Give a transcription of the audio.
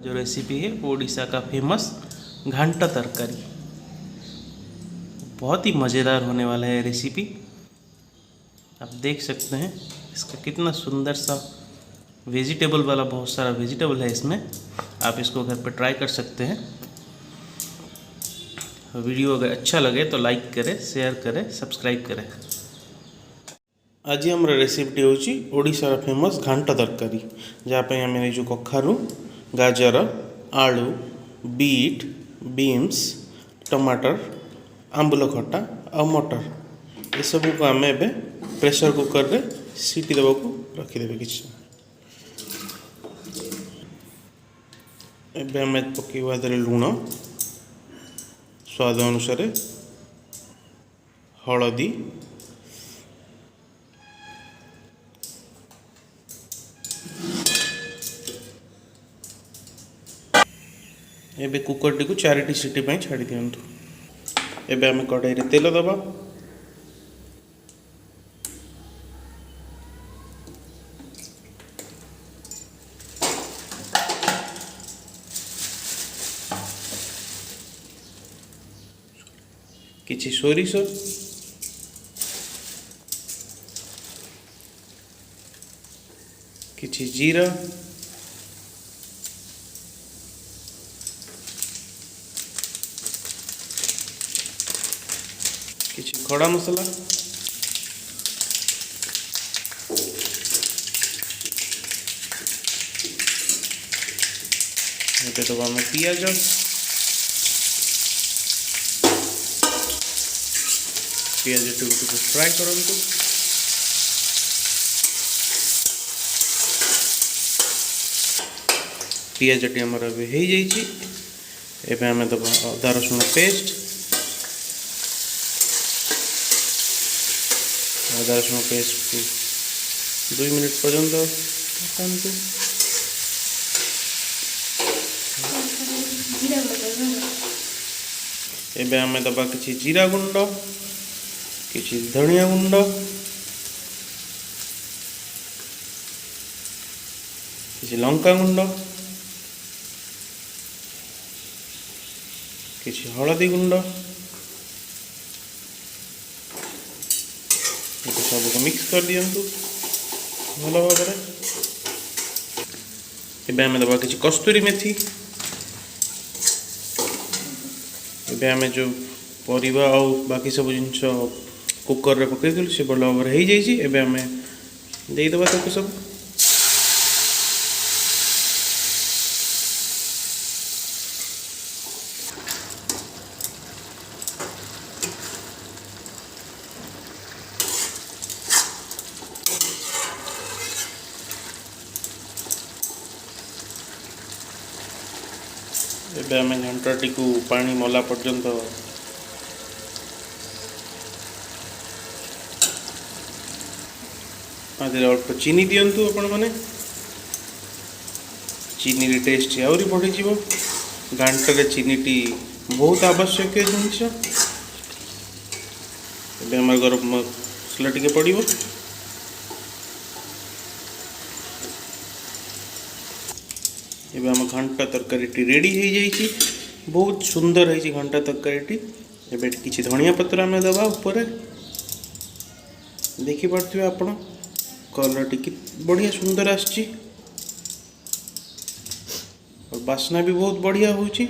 जो रेसिपी है ओडिशा का फेमस घांटा तरकारी। बहुत ही मज़ेदार होने वाला है रेसिपी। आप देख सकते हैं इसका कितना सुंदर सा वेजिटेबल वाला, बहुत सारा वेजिटेबल है इसमें। आप इसको घर पर ट्राई कर सकते हैं। वीडियो अगर अच्छा लगे तो लाइक करें, शेयर करें, सब्सक्राइब करें। आज आम रेसिपी हूँ ओडिशार फेमस घांटा तरकारी, जहाँ आम जो कखारू, गाजर, आलू, बीट, बीन्स, टमाटर, आंबुल खटा और मटर ये सब को आम ए प्रेशर कुकर रे सीटी देवा रखीदे। कि आम पकेवा लुण, स्वाद अनुसार हलदी, एबे कुकर टी को 4टी सीटी छाड़ी दिंतु। एबे आम कढ़ाई रे तेल दबा। किछि सोरिष, किछि जीरा, किछि खड़ा मसला, एबे दबा में पियाज, पियाज टी फ्राए करंतु। पियाज टी हमर अबे हो जाइए। एबे आम दबा अदा रसुण पेस्ट, अदा रसुण पेस्ट को 2 मिनट पर्यंत पकांतु। एबे आम दबा किछि जीरा गुंड, किछि धनिया गुंड, किछि लंका गुंड, किछि हलदी गुंड, सबको मिक्स कर दियंतु भल भाव। एबे आम दबा किछि कस्तूरी मेथी। एबे आम जो परिवा और बाकी सब जिनस कुकर रे पकईलु से भल भाव हो जाइए। एबे आम देदेबा ताको सब। एबे आम घंटाटी को पानी मला पर्यंत अल्प चीनी दिंतु। आपण मैंने चीनी रे टेस्ट आहरी बढ़ी जीवो। घांटा चीनी टी बहुत आवश्यक जिनस। एबे हमर गरम मसला टिके पड़िबो। एबे हम घंटा तरकारी टी रेडी हो जाइए। बहुत सुंदर है घंटा तरकारी टी। एबे किछि धनिया पत्र आम दबा ऊपर। देखि पार्थिबे आपण कलर टी बढ़िया सुंदर आछि और बास्ना भी बहुत बढ़िया होछि।